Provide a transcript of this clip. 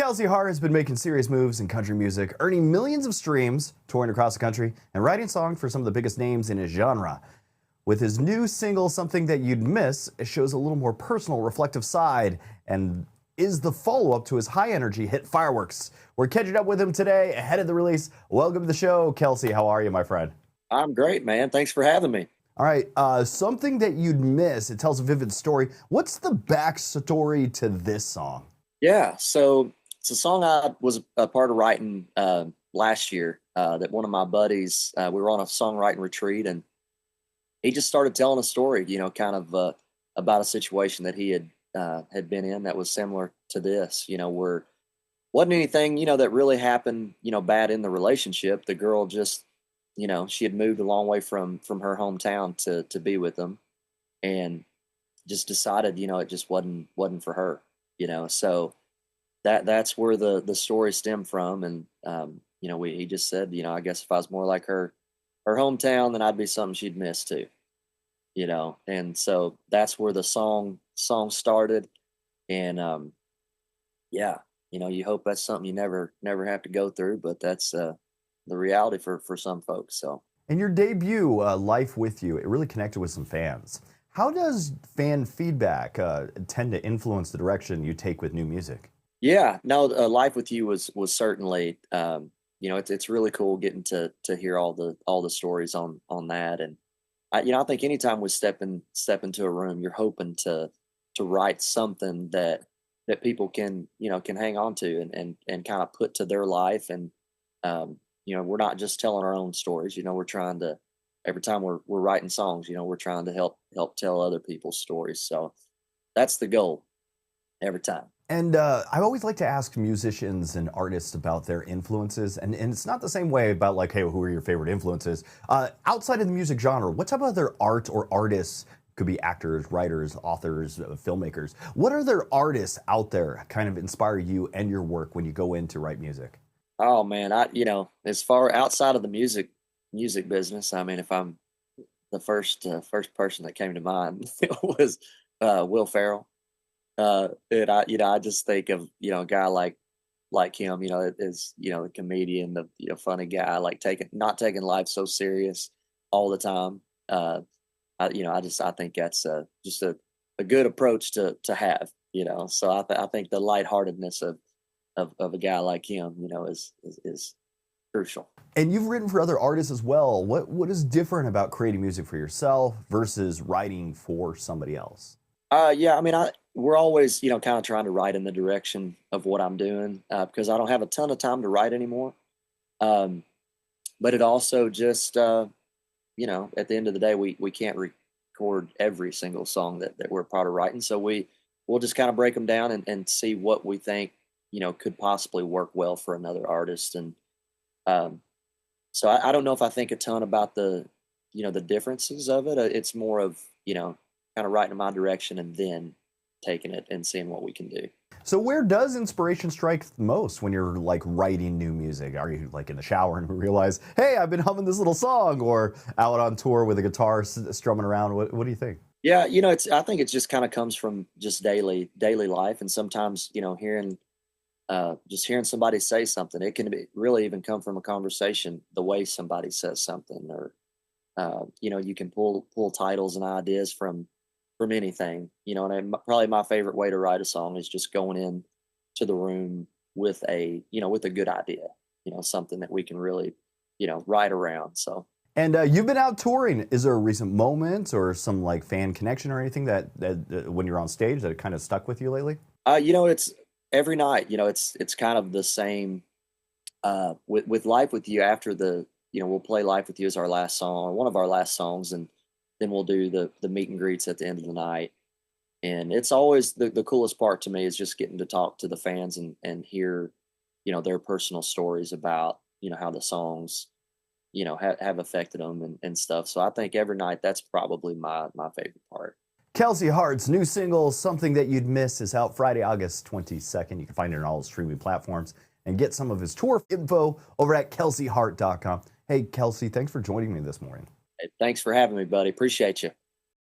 Kelsey Hart has been making serious moves in country music, earning millions of streams, touring across the country, and writing songs for some of the biggest names in his genre. With his new single, Something That You'd Miss, it shows a little more personal, reflective side and is the follow-up to his high-energy hit Fireworks. We're catching up with him today ahead of the release. Welcome to the show, Kelsey. How are you, my friend? I'm great, man. Thanks for having me. All right, Something That You'd Miss. It tells a vivid story. What's the backstory to this song? Yeah, so it's a song I was a part of writing last year. That one of my buddies, we were on a songwriting retreat, and he just started telling a story, kind of about a situation that he had been in that was similar to this. Where wasn't anything, that really happened, bad in the relationship. The girl just, she had moved a long way from her hometown to be with him, and just decided, it just wasn't for her. So that's where the story stemmed from. And he just said, I guess if I was more like her hometown, then I'd be something she'd miss too. And so that's where the song started. And yeah, you hope that's something you never have to go through, but that's the reality for some folks. So, In your debut, Life With You, it really connected with some fans. How does fan feedback tend to influence the direction you take with new music? yeah, no, Life with You was certainly, it's really cool getting to hear all the stories on that. And I think anytime we step into a room, you're hoping to write something that people can hang on to and kind of put to their life. And we're not just telling our own stories. We're trying to, every time we're writing songs, we're trying to help tell other people's stories. So that's the goal every time. And I always like to ask musicians and artists about their influences. And it's not the same way about like, hey, who are your favorite influences? Outside of the music genre, what type of other art or artists, could be actors, writers, authors, filmmakers, what other artists out there kind of inspire you and your work when you go in to write music? Oh man, as far outside of the music business, I mean, if I'm the first person that came to mind was Will Ferrell. And I just think of, a guy like him, is, a comedian, the, funny guy, like not taking life so serious all the time. I think that's just a good approach to have, so I think the lightheartedness of a guy like him, is crucial. And you've written for other artists as well. What is different about creating music for yourself versus writing for somebody else? Yeah, I mean, we're always, kind of trying to write in the direction of what I'm doing, because I don't have a ton of time to write anymore. Um, but it also just, at the end of the day, we can't record every single song that we're part of writing. So we'll just kind of break them down and see what we think, could possibly work well for another artist. And um, so I don't know if I think a ton about the differences of it. It's more of, kind of writing in my direction and then taking it and seeing what we can do. So where does inspiration strike most when you're like writing new music? Are you like in the shower and realize, hey, I've been humming this little song, or out on tour with a guitar strumming around? What do you think? Yeah, I think it just kind of comes from just daily life, and sometimes hearing just hearing somebody say something. It can really even come from a conversation, the way somebody says something, or you can pull titles and ideas from anything. And probably my favorite way to write a song is just going in to the room with a good idea, something that we can really, write around. So. And you've been out touring. Is there a recent moment or some like fan connection or anything that when you're on stage that it kind of stuck with you lately? It's every night, it's kind of the same, with Life With You. After we'll play Life With You as our last song, or one of our last songs, and then we'll do the meet and greets at the end of the night. And it's always the coolest part to me is just getting to talk to the fans and hear, their personal stories about, how the songs, have affected them and stuff. So I think every night that's probably my favorite part. Kelsey Hart's new single, Something That You'd Miss, is out Friday, August 22nd. You can find it on all streaming platforms and get some of his tour info over at kelseyhart.com. Hey, Kelsey, thanks for joining me this morning. Hey, thanks for having me, buddy. Appreciate you.